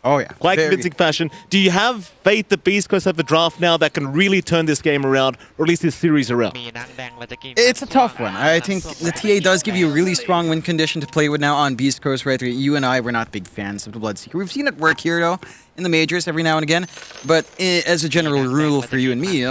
Oh, yeah. Quite convincing fashion. Do you have faith that Beast Coast have the draft now that can really turn this game around, or at least this series around? It's a tough one. I think the TA does give you a really strong win condition to play with now on Beast Coast, right? You and I, we're not big fans of the Bloodseeker. We've seen it work here, though, in the majors every now and again. But as a general rule for you and me,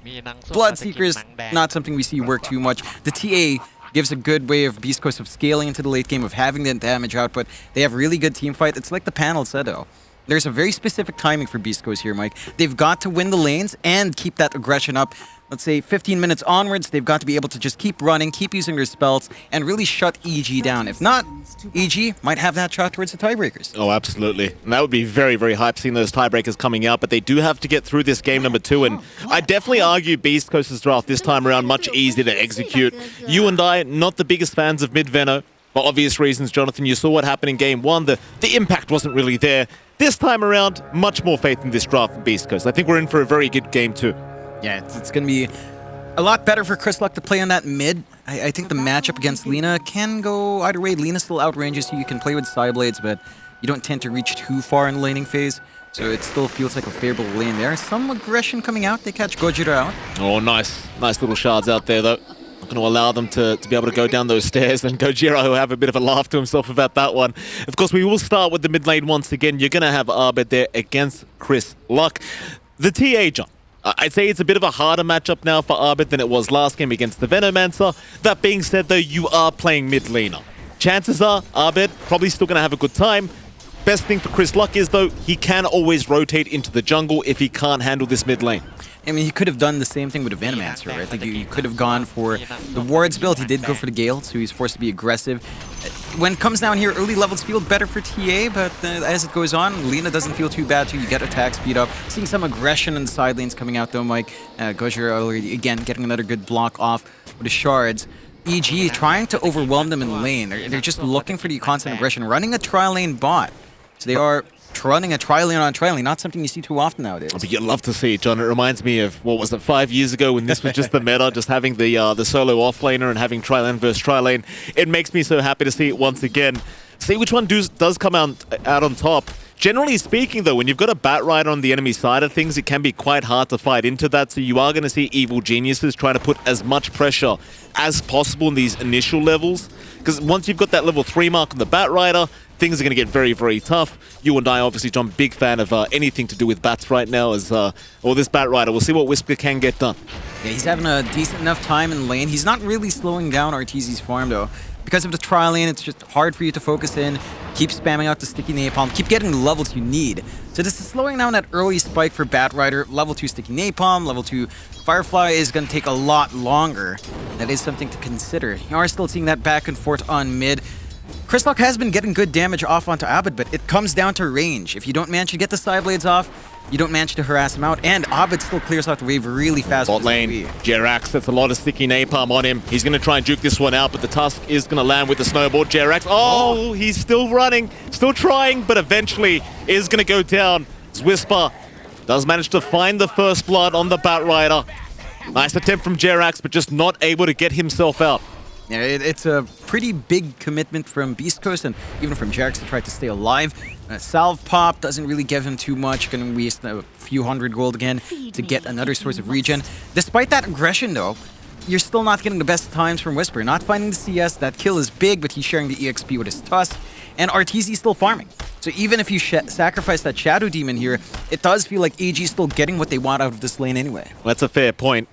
Bloodseeker is not something we see work too much. The TA gives a good way of Beast Coast of scaling into the late game, of having that damage output. They have really good team fight. It's like the panel said, though. There's a very specific timing for Beast Coast here, Mike. They've got to win the lanes and keep that aggression up. Let's say 15 minutes onwards, they've got to be able to just keep running, keep using their spells, and really shut EG down. If not, EG might have that shot towards the tiebreakers. Oh, absolutely. And that would be very, very hype seeing those tiebreakers coming out, but they do have to get through this game number 2, and I definitely argue Beast Coast's draft this time around much easier to execute. You and I, not the biggest fans of Mid-Veno, for obvious reasons, Jonathan. You saw what happened in Game 1. The impact wasn't really there. This time around, much more faith in this draft for Beast Coast. I think we're in for a very good game too. Yeah, it's going to be a lot better for Chris Luck to play on that mid. I think the matchup against Lina can go either way. Lina still outranges you. You can play with Psyblades, but you don't tend to reach too far in the laning phase. So it still feels like a favorable lane there. Some aggression coming out. They catch Gojira out. Oh, nice. Nice little shards out there, though. Not going to allow them to be able to go down those stairs, and Gojira will have a bit of a laugh to himself about that one. Of course, we will start with the mid lane once again. You're going to have Arbed there against Chris Luck. The TA, John. I'd say it's a bit of a harder matchup now for Arbed than it was last game against the Venomancer. That being said, though, you are playing mid laner. Chances are Arbed probably still going to have a good time. Best thing for Chris Luck is, though, he can always rotate into the jungle if he can't handle this mid lane. I mean, he could have done the same thing with a Venomancer, right? Like, you could have gone for the wards build. He did go for the Gale, so he's forced to be aggressive. When it comes down here, early levels feel better for TA, but as it goes on, Lina doesn't feel too bad too. You get attack speed up. Seeing some aggression in the side lanes coming out, though, Mike. Gojira already, again, getting another good block off with the shards. EG trying to overwhelm them in the lane. They're just looking for the constant aggression, running a tri-lane bot. So they are running a tri-lane on tri-lane, not something you see too often nowadays. But you'd love to see it, John. It reminds me of, what was it, 5 years ago when this was just the meta, just having the solo offlaner and having tri-lane versus tri-lane. It makes me so happy to see it once again. See which one does come out on top. Generally speaking, though, when you've got a Bat Rider on the enemy side of things, it can be quite hard to fight into that, so you are going to see evil geniuses trying to put as much pressure as possible in these initial levels. Because once you've got that level 3 mark on the Bat Rider, things are going to get very, very tough. You and I, obviously, John, big fan of anything to do with bats right now, or this Bat Rider. We'll see what Whisper can get done. Yeah, he's having a decent enough time in the lane. He's not really slowing down Arteezy's farm, though. Because of the trial lane, it's just hard for you to focus in, keep spamming out the sticky napalm, keep getting the levels you need. So this is slowing down that early spike for Bat Rider. Level 2 sticky napalm, level 2 Firefly is going to take a lot longer. That is something to consider. You are still seeing that back and forth on mid. Chris Luck has been getting good damage off onto Abed, but it comes down to range. If you don't manage to get the side blades off, you don't manage to harass him out, and Abed still clears out the wave really fast. Bot lane, Jerax, that's a lot of sticky napalm on him. He's going to try and juke this one out, but the Tusk is going to land with the snowboard. Jerax, oh, he's still running, still trying, but eventually is going to go down. Whisper does manage to find the first blood on the Bat Rider. Nice attempt from Jerax, but just not able to get himself out. Yeah, it's a pretty big commitment from Beast Coast and even from Jerax to try to stay alive. Salve pop doesn't really give him too much. Going to waste a few hundred gold again to get another source of regen. Despite that aggression, though, you're still not getting the best times from Whisper. Not finding the CS. That kill is big, but he's sharing the EXP with his Tusk. And Arteezy's still farming. So even if you sacrifice that Shadow Demon here, it does feel like AG is still getting what they want out of this lane anyway. Well, that's a fair point.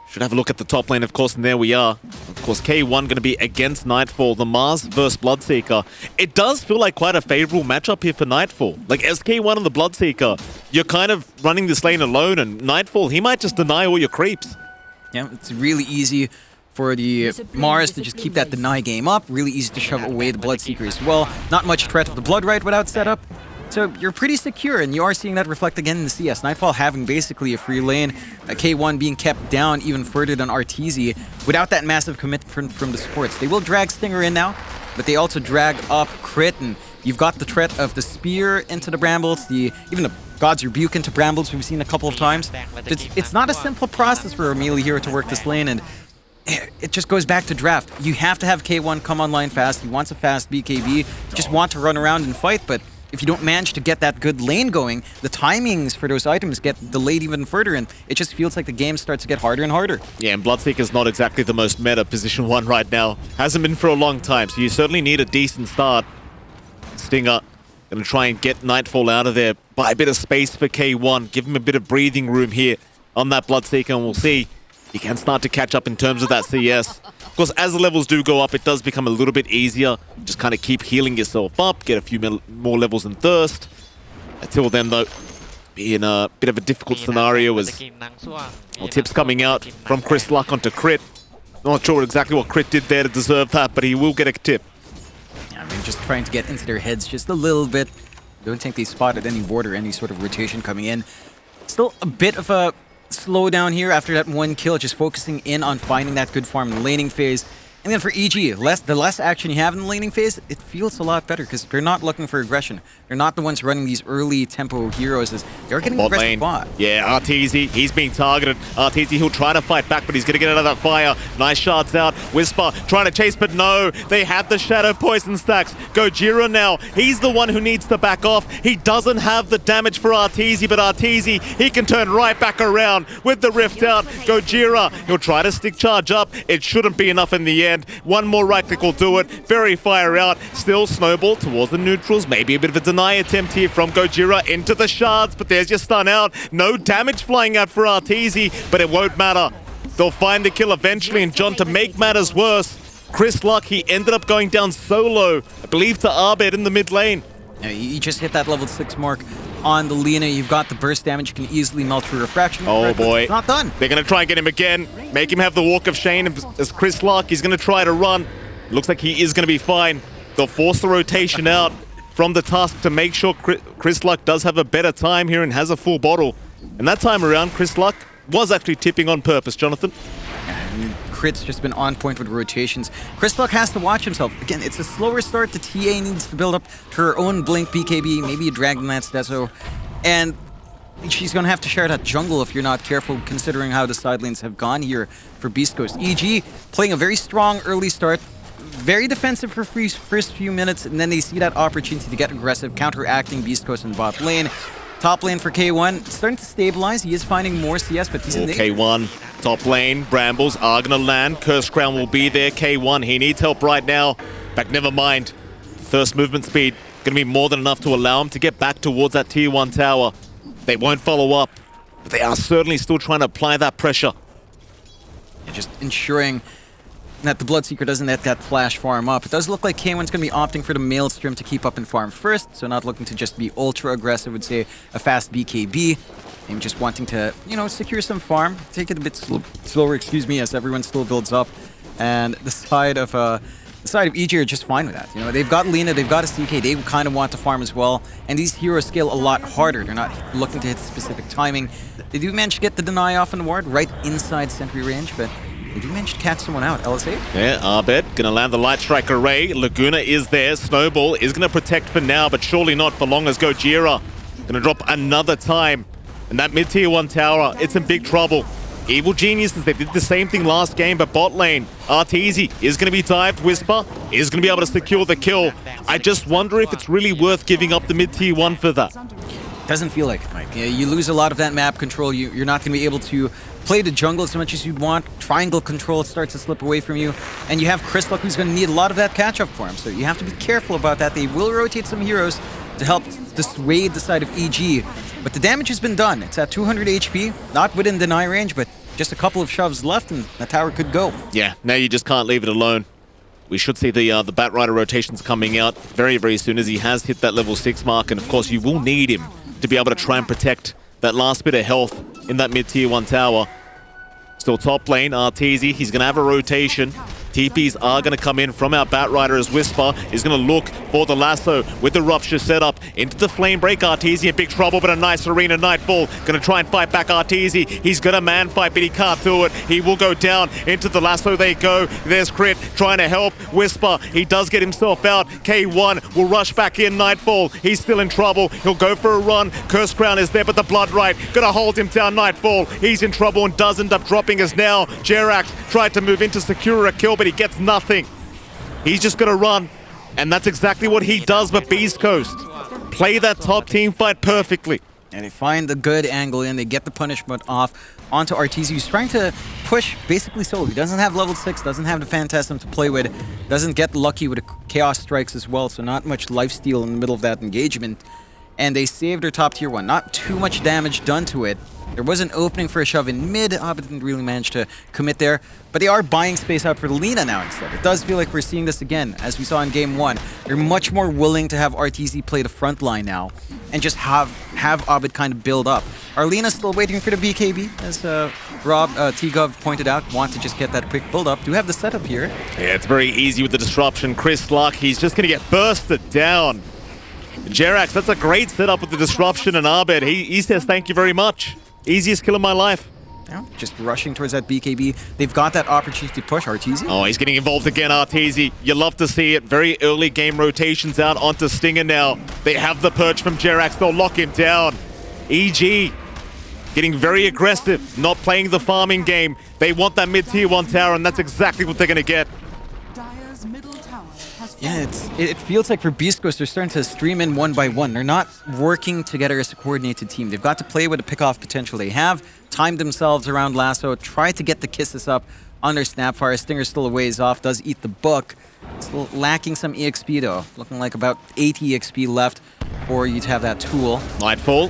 Should have a look at the top lane, of course, and there we are. Of course, K1 going to be against Nightfall, the Mars versus Bloodseeker. It does feel like quite a favorable matchup here for Nightfall. Like, as K1 and the Bloodseeker, you're kind of running this lane alone, and Nightfall, he might just deny all your creeps. Yeah, it's really easy for the Mars to just keep that deny game up. Really easy to shove away the Bloodseeker as well. Not much threat of the Blood Rite without setup. So you're pretty secure, and you are seeing that reflect again in the CS. Nightfall having basically a free lane, K1 being kept down even further than Arteezy without that massive commitment from the supports. They will drag Stinger in now, but they also drag up Crit, and you've got the threat of the Spear into the Brambles, even the God's Rebuke into Brambles we've seen a couple of times. It's not a simple process for a melee hero to work this lane, and it just goes back to draft. You have to have K1 come online fast. He wants a fast BKB. You just want to run around and fight, but if you don't manage to get that good lane going, the timings for those items get delayed even further, and it just feels like the game starts to get harder and harder. Yeah, and Bloodseeker's not exactly the most meta position 1 right now. Hasn't been for a long time, so you certainly need a decent start. Stinger gonna try and get Nightfall out of there. Buy a bit of space for K1. Give him a bit of breathing room here on that Bloodseeker, and we'll see. He can start to catch up in terms of that CS. Of course, as the levels do go up, it does become a little bit easier. Just kind of keep healing yourself up, get a few more levels in Thirst. Until then, though, be in a bit of a difficult scenario as tips coming out from Chris Luck onto Crit. Not sure exactly what Crit did there to deserve that, but he will get a tip. Yeah, I mean, just trying to get into their heads just a little bit. Don't think they spotted any ward or any sort of rotation coming in. Still a bit of a slow down here after that 1 kill, just focusing in on finding that good farm in the laning phase. And then for EG, the less action you have in the laning phase, it feels a lot better because they're not looking for aggression. They're not the ones running these early tempo heroes. They're getting aggressive bot. Yeah, Arteezy, he's being targeted. Arteezy, he'll try to fight back, but he's going to get out of that fire. Nice shots out. Whisper trying to chase, but no. They have the Shadow Poison stacks. Gojira now, he's the one who needs to back off. He doesn't have the damage for Arteezy, but Arteezy, he can turn right back around with the Rift out. Gojira, he'll try to stick charge up. It shouldn't be enough in the end. One more right click will do it. Very fire out. Still snowball towards the neutrals. Maybe a bit of a deny attempt here from Gojira into the shards, but there's your stun out. No damage flying out for Arteezy, but it won't matter. They'll find the kill eventually, and John, to make matters worse, Chris Luck, he ended up going down solo, I believe to Abed in the mid lane. Yeah, you just hit that level 6 mark on the Lina. You've got the burst damage. You can easily melt through refraction. Oh boy. It's not done. They're going to try and get him again. Make him have the walk of shame as Chris Luck. He's going to try to run. Looks like he is going to be fine. They'll force the rotation out from the tusk to make sure Chris Luck does have a better time here and has a full bottle. And that time around, Chris Luck was actually tipping on purpose, Jonathan. And Crit's just been on point with rotations. Chris Luck has to watch himself. Again, it's a slower start. The TA needs to build up to her own Blink BKB, maybe a Dragonlance Deso. And she's going to have to share that jungle if you're not careful, considering how the side lanes have gone here for Beast Coast. EG playing a very strong early start. Very defensive for first few minutes, and then they see that opportunity to get aggressive, counteracting Beast Coast in bot lane. Top lane for K1, starting to stabilize. He is finding more CS, but he's in the K1, top lane, Brambles are going to land. Curse Crown will be there. K1, he needs help right now. But never mind. Thirst movement speed, going to be more than enough to allow him to get back towards that tier 1 tower. They won't follow up, but they are certainly still trying to apply that pressure. And just ensuring that the Bloodseeker doesn't let that flash farm up. It does look like K1's going to be opting for the Maelstrom to keep up and farm first, so not looking to just be ultra aggressive, would say a fast BKB. And just wanting to, you know, secure some farm, take it a bit slower, excuse me, as everyone still builds up. And the side of EG are just fine with that. You know, they've got Lina, they've got a CK, they kind of want to farm as well. And these heroes scale a lot harder. They're not looking to hit specific timing. They do manage to get the deny off on the ward, right inside sentry range, but they do manage to catch someone out. LSA? Yeah, Abed gonna land the Light Strike Array. Laguna is there. Snowball is gonna protect for now, but surely not for long as Gojira gonna drop another time. And that mid-tier 1 tower, it's in big trouble. Evil Geniuses, they did the same thing last game, but bot lane, Arteezy is going to be dived. Whisper is going to be able to secure the kill. I just wonder if it's really worth giving up the mid-tier 1 for that. Doesn't feel like it, Mike. Yeah, you lose a lot of that map control. You're not going to be able to play the jungle as much as you'd want. Triangle control starts to slip away from you. And you have Chris Luck, who's going to need a lot of that catch-up for him. So you have to be careful about that. They will rotate some heroes to help dissuade the side of EG. But the damage has been done. It's at 200 HP, not within deny range, but just a couple of shoves left and the tower could go. Yeah, now you just can't leave it alone. We should see the Batrider rotations coming out very, very soon as he has hit that level 6 mark. And of course, you will need him to be able to try and protect that last bit of health in that mid-tier 1 tower. Still top lane, Arteezy, he's going to have a rotation. TPs are going to come in from our Batrider as Whisper is going to look for the lasso with the Rupture setup into the Flame Break. Arteezy in big trouble, but a nice Arena Nightfall. Going to try and fight back Arteezy. He's got a man fight, but he can't do it. He will go down into the lasso. They go. There's Crit trying to help Whisper. He does get himself out. K1 will rush back in. Nightfall. He's still in trouble. He'll go for a run. Curse Crown is there, but the Blood Right going to hold him down. Nightfall. He's in trouble and does end up dropping as now Jerax tried to move in to secure a kill, but he gets nothing. He's just going to run, and that's exactly what he does. But Beast Coast play that top team fight perfectly. And they find the good angle in, they get the punishment off onto Arteezy, who's trying to push basically solo. He doesn't have level 6, doesn't have the Phantasm to play with, doesn't get lucky with the Chaos Strikes as well, so not much lifesteal in the middle of that engagement. And they saved their top tier 1. Not too much damage done to it. There was an opening for a shove in mid, but didn't really manage to commit there. But they are buying space out for Lina now instead. It does feel like we're seeing this again, as we saw in Game 1. They're much more willing to have Arteezy play the front line now, and just have Abed kind of build up. Arlena's still waiting for the BKB, as Rob T-Gov pointed out. Want to just get that quick build up. Do have the setup here. Yeah, it's very easy with the disruption. Chris Luck, he's just going to get bursted down. Jerax, that's a great setup with the disruption, and Abed, he says thank you very much. Easiest kill of my life. Yeah, just rushing towards that BKB. They've got that opportunity to push Arteezy. Oh, he's getting involved again, Arteezy. You love to see it. Very early game rotations out onto Stinger now. They have the perch from Jerax. They'll lock him down. EG getting very aggressive, not playing the farming game. They want that mid-tier 1 tower, and that's exactly what they're going to get. Yeah, it feels like for beastcoast, they're starting to stream in one by one. They're not working together as a coordinated team. They've got to play with the pick-off potential they have, timed themselves around Lasso, try to get the kisses up on their Snapfire. Stinger's still a ways off, does eat the book. Still lacking some EXP though. Looking like about 80 EXP left for you to have that tool. Nightfall.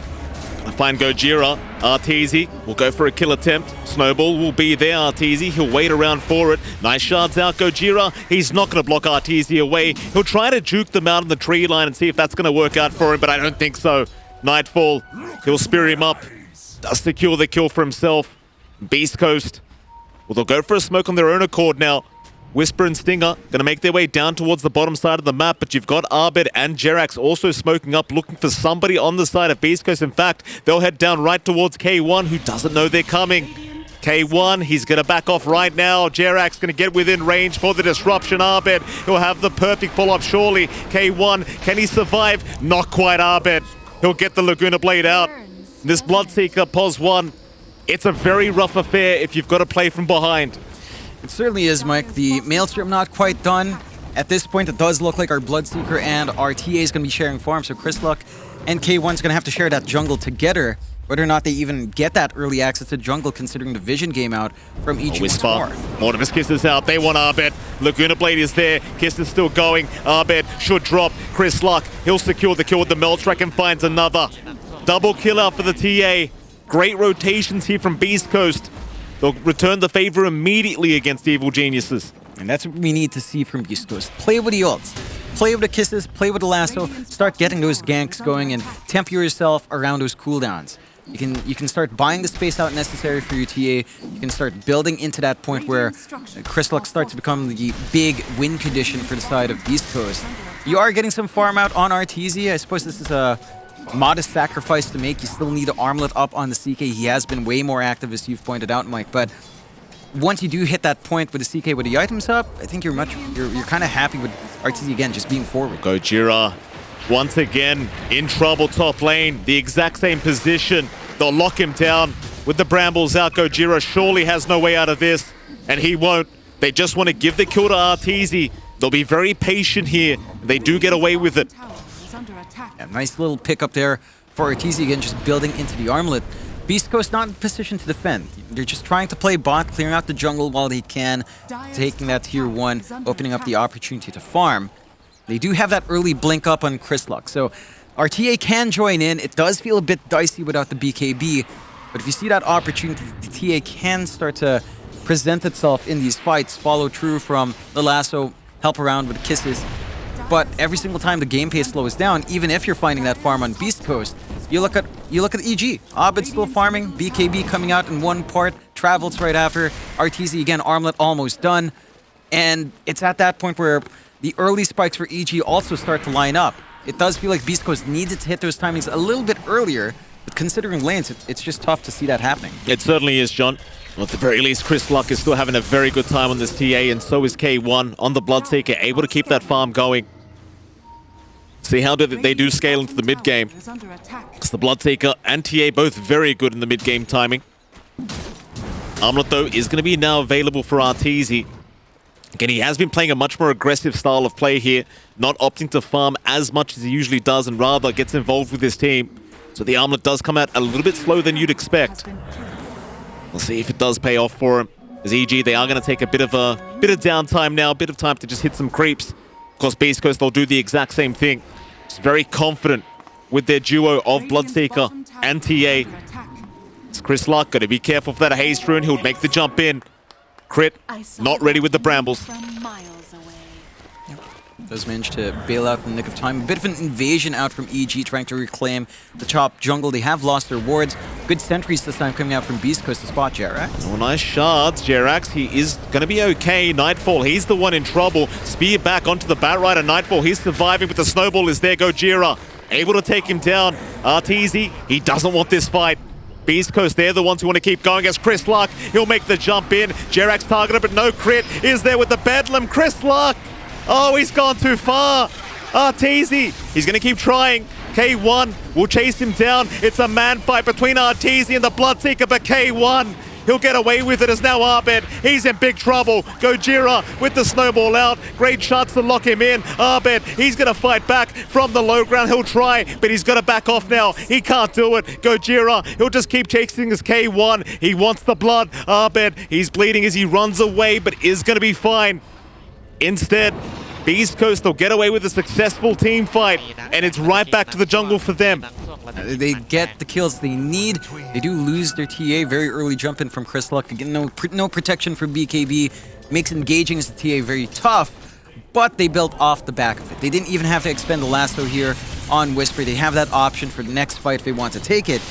Gonna find Gojira. Arteezy will go for a kill attempt. Snowball will be there, Arteezy. He'll wait around for it. Nice shards out, Gojira. He's not going to block Arteezy away. He'll try to juke them out on the tree line and see if that's going to work out for him, but I don't think so. Nightfall. He'll spear him up. Does secure the kill for himself. Beast Coast. Well, they'll go for a smoke on their own accord now. Whisper and Stinger going to make their way down towards the bottom side of the map, but you've got Abed and Jerax also smoking up, looking for somebody on the side of Beast Coast. In fact, they'll head down right towards K1, who doesn't know they're coming. K1, he's going to back off right now. Jerax going to get within range for the disruption. Abed, he'll have the perfect follow-up surely. K1, can he survive? Not quite, Abed. He'll get the Laguna Blade out. This Bloodseeker, pos 1, it's a very rough affair if you've got to play from behind. It certainly is, Mike. The Maelstrom not quite done. At this point, it does look like our Bloodseeker and our TA is going to be sharing farm, so Chris Luck and K1 is going to have to share that jungle together. Whether or not they even get that early access to jungle, considering the vision game out from each Whisper. Mortimer's Kiss is out. They want Abed. Laguna Blade is there. Kiss is still going. Abed should drop. Chris Luck, he'll secure the kill with the Meltrack and finds another. Double kill out for the TA. Great rotations here from Beast Coast. They'll return the favor immediately against Evil Geniuses. And that's what we need to see from Beast Coast. Play with the ults. Play with the kisses, play with the lasso, start getting those ganks going and temper yourself around those cooldowns. You can start buying the space out necessary for your TA. You can start building into that point where Chris Luck starts to become the big win condition for the side of Beast Coast. You are getting some farm out on Arteezy. I suppose this is a modest sacrifice to make. You still need an armlet up on the CK. He has been way more active, as you've pointed out, Mike. But once you do hit that point with the CK with the items up, I think you're kind of happy with Arteezy again, just being forward. Gojira once again in trouble top lane. The exact same position. They'll lock him down with the brambles out. Gojira surely has no way out of this, and he won't. They just want to give the kill to Arteezy. They'll be very patient here. They do get away with it. Yeah, nice little pickup there for Arteezy again, just building into the armlet. Beast Coast not in position to defend. They're just trying to play bot, clearing out the jungle while they can, taking that tier 1, opening up the opportunity to farm. They do have that early blink up on Chris Luck, so RTA can join in. It does feel a bit dicey without the BKB, but if you see that opportunity, the TA can start to present itself in these fights, follow through from the lasso, help around with the kisses. But every single time the game pace slows down, even if you're finding that farm on Beast Coast, you look at EG. Abed still farming, BKB coming out in one part, Travels right after, Arteezy again, armlet almost done. And it's at that point where the early spikes for EG also start to line up. It does feel like Beast Coast needed to hit those timings a little bit earlier, but considering lanes, it's just tough to see that happening. It certainly is, John. Well, at the very least, Chris Luck is still having a very good time on this TA, and so is K1 on the Bloodseeker, able to keep that farm going. See how they do scale into the mid-game. It's the Bloodseeker and TA both very good in the mid-game timing. Armlet, though, is going to be now available for Arteezy. Again, he has been playing a much more aggressive style of play here, not opting to farm as much as he usually does and rather gets involved with his team. So the armlet does come out a little bit slower than you'd expect. We'll see if it does pay off for him. As EG, they are going to take a bit of downtime now, a bit of time to just hit some creeps. Of course, Beast Coast, they'll do the exact same thing. Just very confident with their duo of Bloodseeker and TA. It's Chris Luck, got to be careful for that haste rune. He'll make the jump in. Crit, not ready with the brambles. Does manage to bail out in the nick of time. A bit of an invasion out from EG, trying to reclaim the top jungle. They have lost their wards. Good sentries this time coming out from Beast Coast to spot Jerax. Oh, nice shards. Jerax, he is going to be okay. Nightfall, he's the one in trouble. Spear back onto the Batrider. Nightfall, he's surviving, but the snowball is there. Gojira, able to take him down. Arteezy, he doesn't want this fight. Beast Coast, they're the ones who want to keep going as Chris Luck. He'll make the jump in. Jerax targeted, but no crit. Is there with the Bedlam. Chris Luck. Oh, he's gone too far. Arteezy, he's going to keep trying. K1 will chase him down. It's a man fight between Arteezy and the Bloodseeker, but K1, he'll get away with it as now Abed. He's in big trouble. Gojira with the snowball out. Great shots to lock him in. Abed, he's going to fight back from the low ground. He'll try, but he's got to back off now. He can't do it. Gojira, he'll just keep chasing his K1. He wants the blood. Abed, he's bleeding as he runs away, but is going to be fine. Instead, Beast Coast, they'll get away with a successful team fight, and it's right back to the jungle for them. They get the kills they need. They do lose their TA. Very early jump in from Chris Luck. Again, no protection from BKB. Makes engaging as the TA very tough, but they built off the back of it. They didn't even have to expend the lasso here on Whisper. They have that option for the next fight if they want to take it.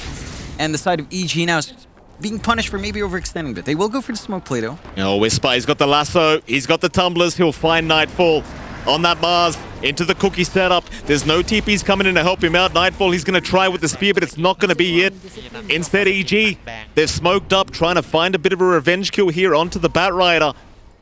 And the side of EG now is being punished for maybe overextending a bit. They will go for the smoke play though. Oh, Whisper, he's got the lasso, he's got the tumblers, he'll find Nightfall on that Mars, into the cookie setup. There's no TPs coming in to help him out. Nightfall, he's going to try with the spear, but it's not going to be it. Instead, EG, they've smoked up, trying to find a bit of a revenge kill here onto the Batrider.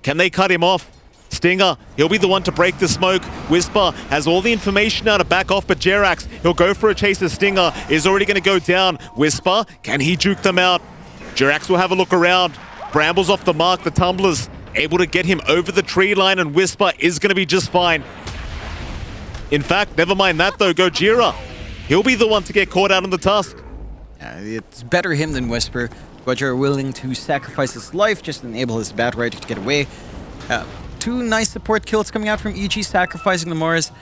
Can they cut him off? Stinger, he'll be the one to break the smoke. Whisper has all the information now to back off, but Jerax, he'll go for a chase as Stinger is already going to go down. Whisper, can he juke them out? Jerax will have a look around. Brambles off the mark, the tumblers able to get him over the tree line, and Whisper is going to be just fine. In fact, never mind that though, Gojira, he'll be the one to get caught out on the tusk. It's better him than Whisper. Gojira willing to sacrifice his life just to enable his Batrider to get away. Two nice support kills coming out from EG, sacrificing the Mars.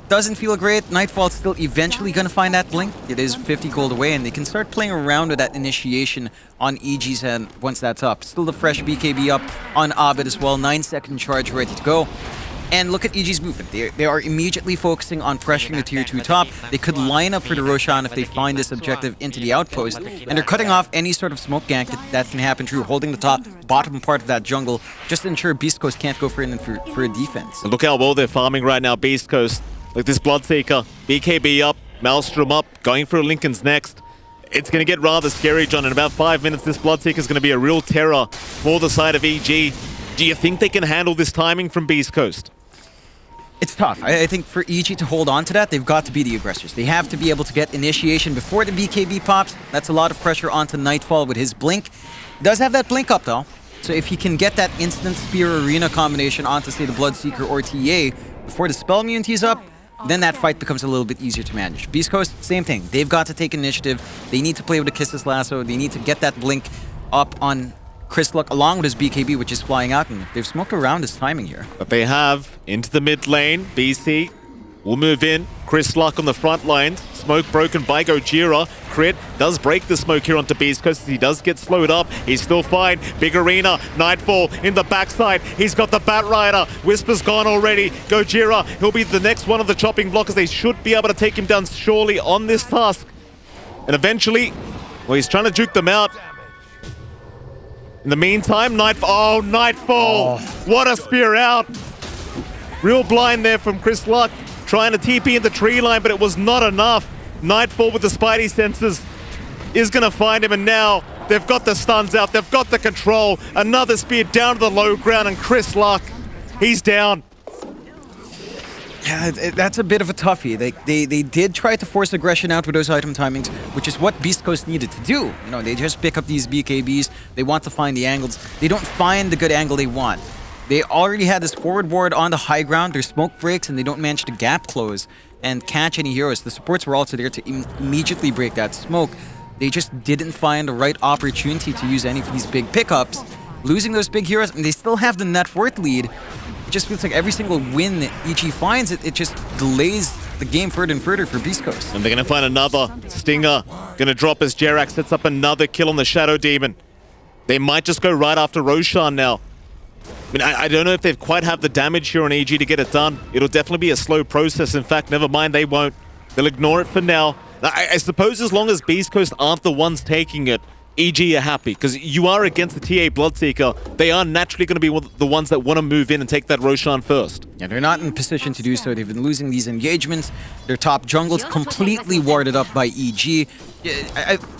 Doesn't feel great. Nightfall's still eventually going to find that blink. It is 50 gold away, and they can start playing around with that initiation on EG's end once that's up. Still the fresh BKB up on Abed as well. 9-second charge ready to go. And look at EG's movement. They are immediately focusing on pressuring the tier 2 top. They could line up for the Roshan if they find this objective into the outpost. And they're cutting off any sort of smoke gank that can happen through holding the top, bottom part of that jungle, just to ensure Beast Coast can't go for a defense. Look how well they're farming right now, Beast Coast. Like this Bloodseeker, BKB up, Maelstrom up, going for a Lincoln's next. It's going to get rather scary, John. In about 5 minutes, this Bloodseeker is going to be a real terror for the side of EG. Do you think they can handle this timing from Beast Coast? It's tough. I think for EG to hold on to that, they've got to be the aggressors. They have to be able to get initiation before the BKB pops. That's a lot of pressure onto Nightfall with his blink. He does have that blink up, though. So if he can get that instant Spear Arena combination onto, say, the Bloodseeker or TA before the spell immunity is up, then that fight becomes a little bit easier to manage. Beast Coast, same thing. They've got to take initiative. They need to play with the Kisses Lasso. They need to get that blink up on Chris Luck along with his BKB, which is flying out, and they've smoked around his timing here. But they have into the mid lane. BC will move in. Chris Luck on the front lines. Smoke broken by Gojira. Crit does break the smoke here onto Beast Coast. He does get slowed up. He's still fine. Big arena. Nightfall in the backside. He's got the Batrider. Whisper's gone already. Gojira, he'll be the next one on the chopping block, as they should be able to take him down surely on this task. And eventually, well, he's trying to juke them out. In the meantime, Nightfall. Oh, Nightfall! Oh. What a spear out! Real blind there from Chris Luck. Trying to TP in the tree line, but it was not enough. Nightfall with the Spidey senses is going to find him, and now they've got the stuns out. They've got the control. Another spear down to the low ground, and Chris Luck, he's down. Yeah, that's a bit of a toughie. They did try to force aggression out with those item timings, which is what Beast Coast needed to do. You know, they just pick up these BKBs. They want to find the angles. They don't find the good angle they want. They already had this forward ward on the high ground. Their smoke breaks and they don't manage to gap close and catch any heroes. The supports were also there to immediately break that smoke. They just didn't find the right opportunity to use any of these big pickups. Losing those big heroes, and they still have the net worth lead. It just feels like every single win that EG finds, it just delays the game further and further for Beast Coast. And they're going to find another. Stinger going to drop as Jerax sets up another kill on the Shadow Demon. They might just go right after Roshan now. I mean, I don't know if they've quite have the damage here on EG to get it done. It'll definitely be a slow process. In fact, never mind, they won't. They'll ignore it for now. I suppose as long as Beast Coast aren't the ones taking it, EG are happy, because you are against the TA Bloodseeker. They are naturally going to be the ones that want to move in and take that Roshan first. Yeah, they're not in position to do so. They've been losing these engagements. Their top jungle's completely warded up by EG.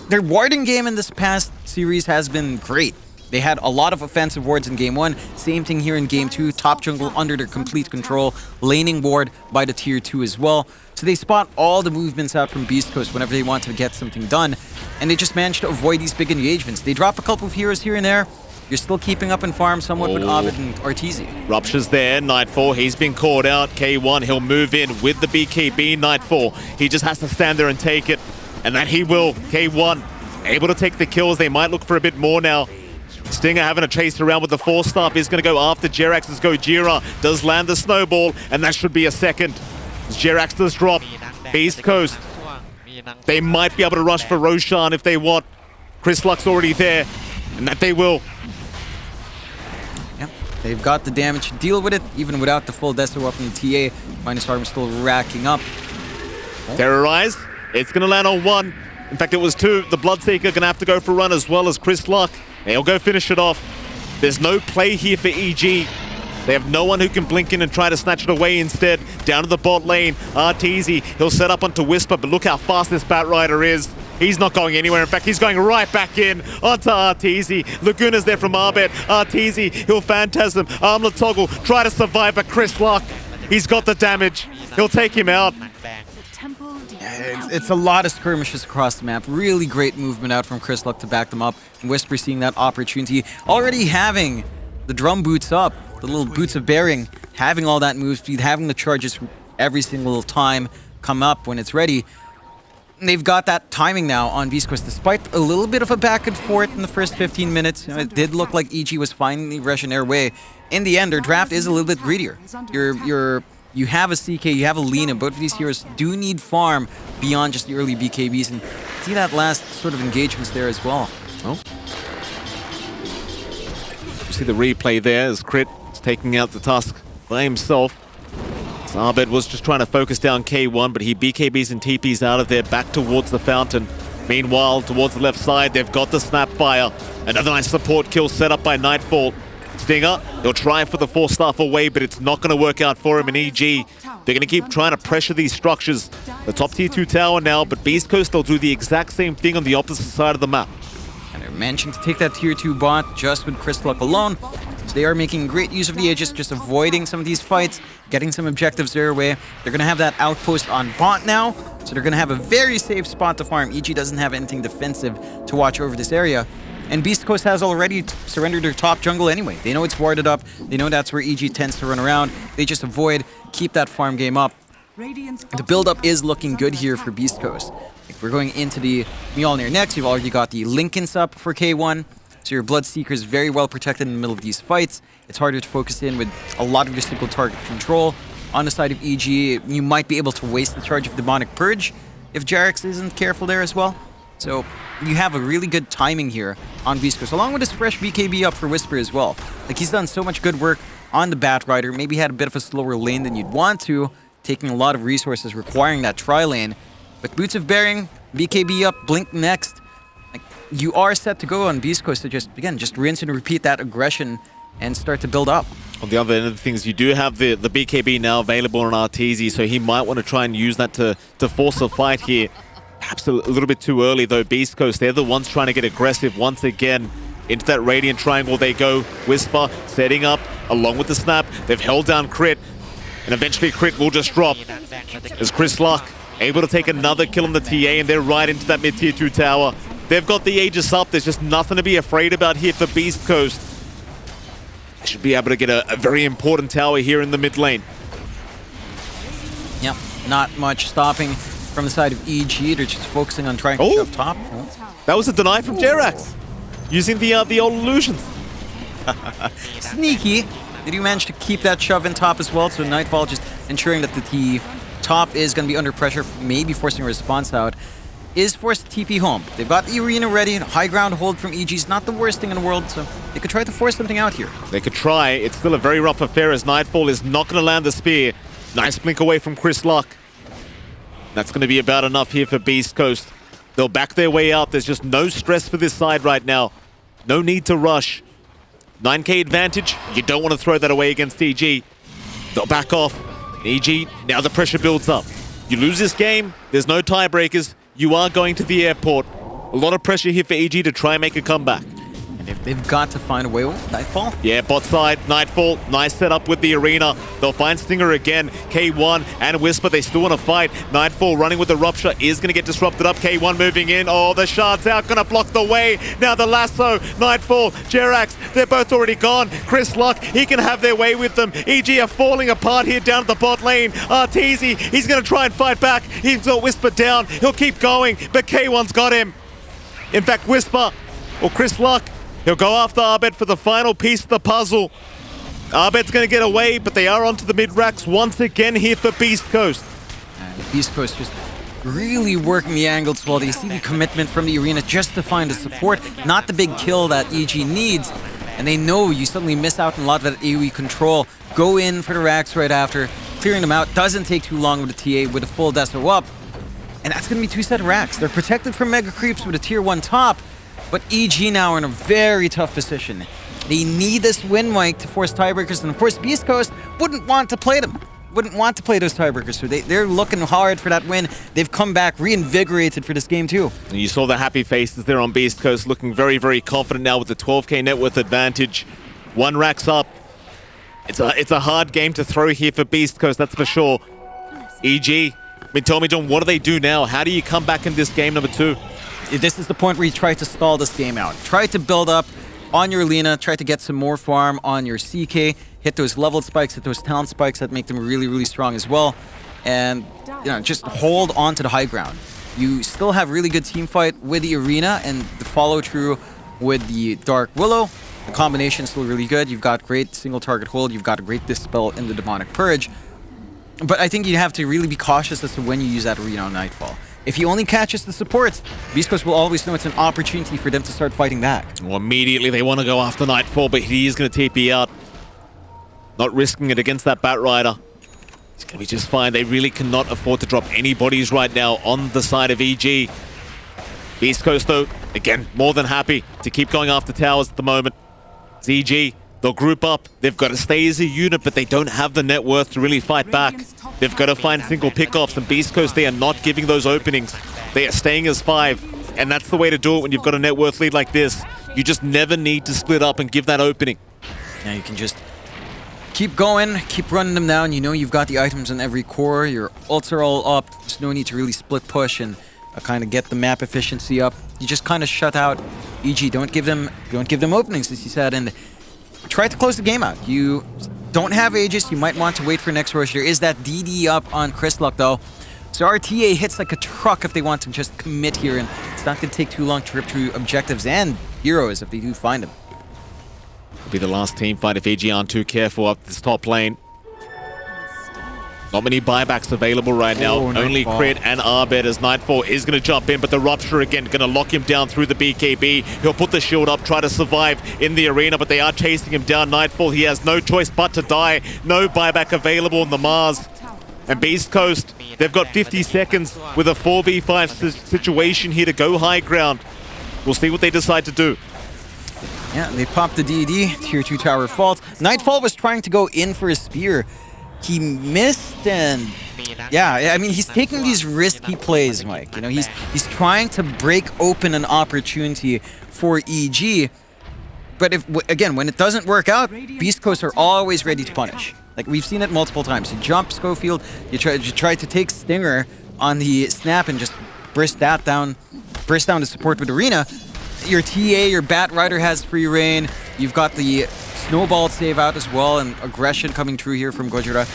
Their warding game in this past series has been great. They had a lot of offensive wards in Game 1. Same thing here in Game 2. Top jungle under their complete control. Laning ward by the Tier 2 as well. So they spot all the movements out from Beast Coast whenever they want to get something done. And they just managed to avoid these big engagements. They drop a couple of heroes here and there. You're still keeping up in farm somewhat with Abed and Arteezy. Rupture's there, Nightfall, he's been caught out. K1, he'll move in with the BKB, Nightfall. He just has to stand there and take it. And that he will. K1 able to take the kills. They might look for a bit more now. Stinger having a chase around with the Force Staff. He's going to go after Jerax as Gojira does land the snowball, and that should be a second. As Jerax does drop. Beast Coast, they might be able to rush for Roshan if they want. Chris Luck's already there, and that they will. Yep, they've got the damage to deal with it, even without the full Deso up in the TA. Minus Harm still racking up. Terrorize, it's going to land on one. In fact, it was two. The Bloodseeker going to have to go for a run as well as Chris Luck. They'll go finish it off. There's no play here for EG. They have no one who can blink in and try to snatch it away instead. Down to the bot lane, Arteezy, he'll set up onto Whisper, but look how fast this Batrider is. He's not going anywhere. In fact, he's going right back in onto Arteezy. Laguna's there from Arbet. Arteezy, he'll Phantasm, Armlet Toggle, try to survive, but Chris Luck, he's got the damage. He'll take him out. It's a lot of skirmishes across the map. Really great movement out from Chris Luck to back them up. And Whisper seeing that opportunity. Already having the drum boots up, the little boots of bearing, having all that move speed, having the charges every single time come up when it's ready. And they've got that timing now on Beast Coast, despite a little bit of a back and forth in the first 15 minutes. You know, it did look like EG was finally rushing their way. In the end, their draft is a little bit greedier. You have a CK, you have a Lina. Both of these heroes do need farm beyond just the early BKBs, and see that last sort of engagements there as well. Oh. You see the replay there as Crit is taking out the Tusk by himself. Arbed was just trying to focus down K1, but he BKBs and TPs out of there back towards the fountain. Meanwhile, towards the left side, they've got the Snapfire. Another nice support kill set up by Nightfall. Stinger, he'll try for the Force Staff away, but it's not going to work out for him in EG. They're going to keep trying to pressure these structures. The top tier 2 tower now, but Beast Coast, they'll do the exact same thing on the opposite side of the map. And they're managing to take that tier 2 bot just with Chris Luck alone. So they are making great use of the Aegis, just avoiding some of these fights, getting some objectives their way. They're going to have that outpost on bot now, so they're going to have a very safe spot to farm. EG doesn't have anything defensive to watch over this area. And Beast Coast has already surrendered their top jungle anyway. They know it's warded up. They know that's where EG tends to run around. They just avoid, keep that farm game up. The build-up is looking good here for Beast Coast. Like, we're going into the Mjolnir next. You've already got the Linken's up for K1. So your Bloodseeker is very well protected in the middle of these fights. It's harder to focus in with a lot of your single target control. On the side of EG, you might be able to waste the charge of Demonic Purge if Jerax isn't careful there as well. So you have a really good timing here on Beast Coast, along with his fresh BKB up for Whisper as well. Like, he's done so much good work on the Batrider. Maybe had a bit of a slower lane than you'd want to, taking a lot of resources, requiring that tri-lane. But Boots of Bearing, BKB up, Blink next. Like, you are set to go on Beast Coast to just, again, just rinse and repeat that aggression and start to build up. On the other end of the things, you do have the BKB now available on Arteezy, so he might want to try and use that to force a fight here. Perhaps a little bit too early, though. Beast Coast, they're the ones trying to get aggressive once again. Into that Radiant Triangle they go. Whisper setting up along with the Snap. They've held down Crit, and eventually Crit will just drop. As Chris Luck able to take another kill on the TA, and they're right into that mid-tier 2 tower. They've got the Aegis up. There's just nothing to be afraid about here for Beast Coast. should be able to get a very important tower here in the mid lane. Yep, not much stopping from the side of EG. They're just focusing on trying to shove top. That was a deny from Jerax, using the old illusions. Sneaky. Did you manage to keep that shove in top as well? So Nightfall just ensuring that the top is going to be under pressure, maybe forcing a response out. Is forced to TP home. They've got the arena ready. High ground hold from EG is not the worst thing in the world, so they could try to force something out here. They could try. It's still a very rough affair as Nightfall is not going to land the spear. Nice blink away from Chris Luck. That's going to be about enough here for Beast Coast. They'll back their way out. There's just no stress for this side right now. No need to rush. 9k advantage. You don't want to throw that away against EG. They'll back off. EG, now the pressure builds up. You lose this game, there's no tiebreakers. You are going to the airport. A lot of pressure here for EG to try and make a comeback. And if they've got to find a way, Nightfall? Yeah, bot side, Nightfall, nice setup with the arena. They'll find Stinger again. K1 and Whisper, they still want to fight. Nightfall running with the Rupture is going to get disrupted up. K1 moving in. Oh, the shard's out, going to block the way. Now the lasso, Nightfall, Jerax, they're both already gone. Chris Luck, he can have their way with them. EG are falling apart here down at the bot lane. Arteezy, he's going to try and fight back. He's got Whisper down. He'll keep going, but K1's got him. In fact, Whisper, or Chris Luck, he'll go after Abed for the final piece of the puzzle. Abed's going to get away, but they are onto the mid-racks once again here for Beast Coast. And Beast Coast just really working the angles while they see the commitment from the arena just to find the support, not the big kill that EG needs. And they know you suddenly miss out on a lot of that AoE control. Go in for the racks right after. Clearing them out doesn't take too long with the TA with a full Deso up. And that's going to be 2 set of racks. They're protected from mega creeps with a tier 1 top. But EG now are in a very tough position. They need this win, Mike, to force tiebreakers. And of course, Beast Coast wouldn't want to play them. Wouldn't want to play those tiebreakers. So they're looking hard for that win. They've come back reinvigorated for this game too. And you saw the happy faces there on Beast Coast, looking very, very confident now with the 12k net worth advantage. 1 racks up. It's a hard game to throw here for Beast Coast, that's for sure. EG, I mean, tell me, John, what do they do now? How do you come back in this game number 2? This is the point where you try to stall this game out. Try to build up on your Lina, try to get some more farm on your CK, hit those level spikes, hit those talent spikes that make them really, really strong as well. And, you know, just hold on to the high ground. You still have really good team fight with the arena and the follow through with the Dark Willow. The combination is still really good. You've got great single target hold. You've got a great Dispel in the Demonic Purge. But I think you have to really be cautious as to when you use that arena on Nightfall. If he only catches the supports, Beast Coast will always know it's an opportunity for them to start fighting back. Well, immediately they want to go after Nightfall, but he is going to TP out. Not risking it against that Batrider. It's going to be just fine. They really cannot afford to drop any bodies right now on the side of EG. Beast Coast, though, again, more than happy to keep going after towers at the moment. It's EG. They'll group up. They've got to stay as a unit, but they don't have the net worth to really fight back. They've got to find single pickoffs, and Beast Coast, they are not giving those openings. They are staying as 5, and that's the way to do it when you've got a net worth lead like this. You just never need to split up and give that opening. Yeah, you can just keep going, keep running them down. You know you've got the items in every core. Your ults are all up. There's no need to really split push and kind of get the map efficiency up. You just kind of shut out EG. Don't give them openings, as you said, and try to close the game out. You don't have Aegis. You might want to wait for next rush. There is that DD up on Chris Luck, though. So RTA hits like a truck if they want to just commit here, and it's not going to take too long to rip through objectives and heroes if they do find them. It'll be the last team fight if EG aren't too careful up this top lane. Not many buybacks available right now. Only Crit and Abed as Nightfall is going to jump in, but the Rupture again going to lock him down through the BKB. He'll put the shield up, try to survive in the arena, but they are chasing him down. Nightfall, he has no choice but to die. No buyback available in the Mars. And Beast Coast, they've got 50 seconds with a 4v5 situation here to go high ground. We'll see what they decide to do. Yeah, they popped the DD, tier 2 tower falls. Nightfall was trying to go in for his spear. He missed, and yeah, I mean, he's taking these risky plays, Mike. You know, he's trying to break open an opportunity for EG. But again, when it doesn't work out, Beast Coast are always ready to punish. Like, we've seen it multiple times. You jump Schofield, you try to take Stinger on the snap and just burst down the support with Arena. Your TA, your Batrider has free reign. You've got the snowball save out as well, and aggression coming through here from Gojira.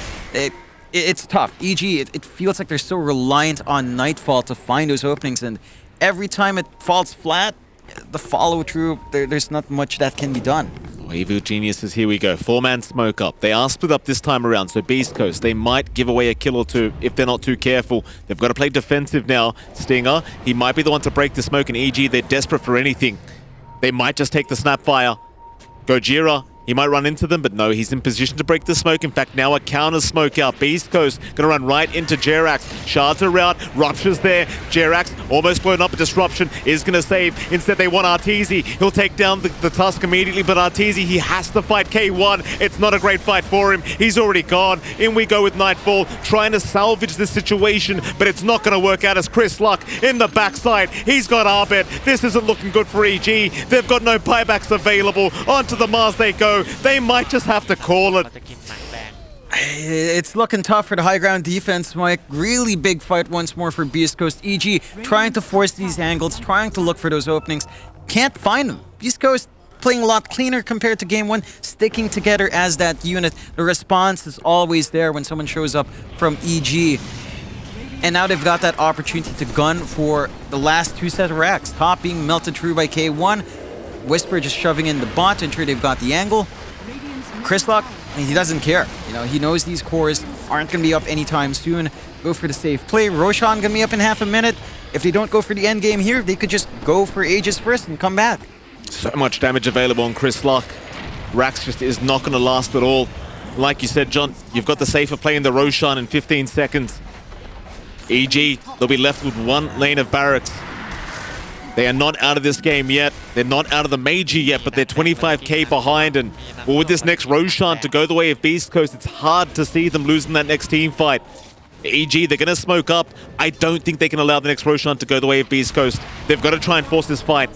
It's tough. EG, it feels like they're so reliant on Nightfall to find those openings, and every time it falls flat, the follow-through, there's not much that can be done. Oh, Evil Geniuses, here we go. 4-man smoke up. They are split up this time around, so Beast Coast, they might give away a kill or two if they're not too careful. They've got to play defensive now. Stinger, he might be the one to break the smoke, and EG, they're desperate for anything. They might just take the Snapfire. Gojira, he might run into them, but no, he's in position to break the smoke. In fact, now a counter smoke out. Beast Coast gonna run right into Jerax. Shards are out, Rupture's there. Jerax almost blown up. A disruption is gonna save. Instead, they want Arteezy. He'll take down the Tusk immediately, but Arteezy, he has to fight K1. It's not a great fight for him. He's already gone. In we go with Nightfall, trying to salvage this situation, but it's not gonna work out as Chris Luck in the backside. He's got Arbet. This isn't looking good for EG. They've got no buybacks available. Onto the Mars they go. They might just have to call it. It's looking tough for the high ground defense, Mike. Really big fight once more for Beast Coast. EG trying to force these angles, trying to look for those openings. Can't find them. Beast Coast playing a lot cleaner compared to game one, sticking together as that unit. The response is always there when someone shows up from EG. And now they've got that opportunity to gun for the last two set of racks. Top being melted through by K1. Whisper just shoving in the bot to ensure they've got the angle. Chris Lock, he doesn't care. You know, he knows these cores aren't going to be up anytime soon. Go for the safe play. Roshan going to be up in half a minute. If they don't go for the end game here, they could just go for Aegis first and come back. So much damage available on Chris Lock. Rax just is not going to last at all. Like you said, John, you've got the safer play in the Roshan in 15 seconds. EG, they'll be left with one lane of barracks. They are not out of this game yet. They're not out of the Major yet, but they're 25k behind. And well, with this next Roshan to go the way of Beast Coast, it's hard to see them losing that next team fight. EG, they're going to smoke up. I don't think they can allow the next Roshan to go the way of Beast Coast. They've got to try and force this fight.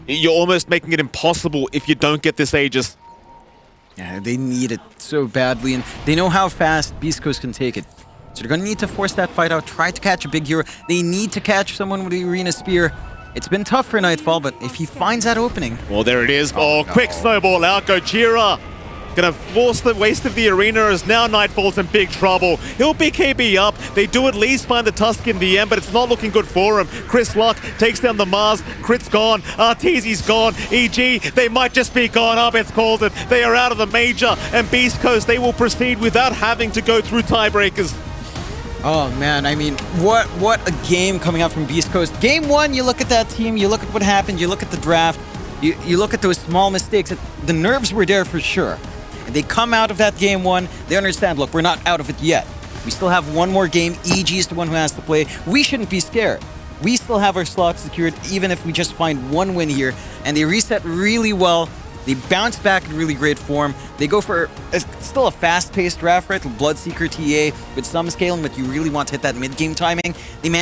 You're almost making it impossible if you don't get this Aegis. Yeah, they need it so badly, and they know how fast Beast Coast can take it. So they're going to need to force that fight out, try to catch a big hero. They need to catch someone with the Arena Spear. It's been tough for Nightfall, but if he finds that opening... Well, there it is. Oh, no. Quick snowball out. Gojira gonna force the waste of the arena as now Nightfall's in big trouble. He'll be KB up. They do at least find the Tusk in the end, but it's not looking good for him. Chris Luck takes down the Mars. Crit's gone. Arteezy's gone. EG, they might just be gone. Arbet's called it. They are out of the Major, and Beast Coast, they will proceed without having to go through tiebreakers. Oh man, I mean, what a game coming out from Beast Coast. Game one, you look at that team, you look at what happened, you look at the draft, you look at those small mistakes. The nerves were there for sure. And they come out of that game one, they understand, look, we're not out of it yet. We still have one more game. EG is the one who has to play. We shouldn't be scared. We still have our slots secured, even if we just find one win here. And they reset really well. They bounce back in really great form. They go for still a fast-paced draft, right? Bloodseeker TA with some scaling, but you really want to hit that mid-game timing. They manage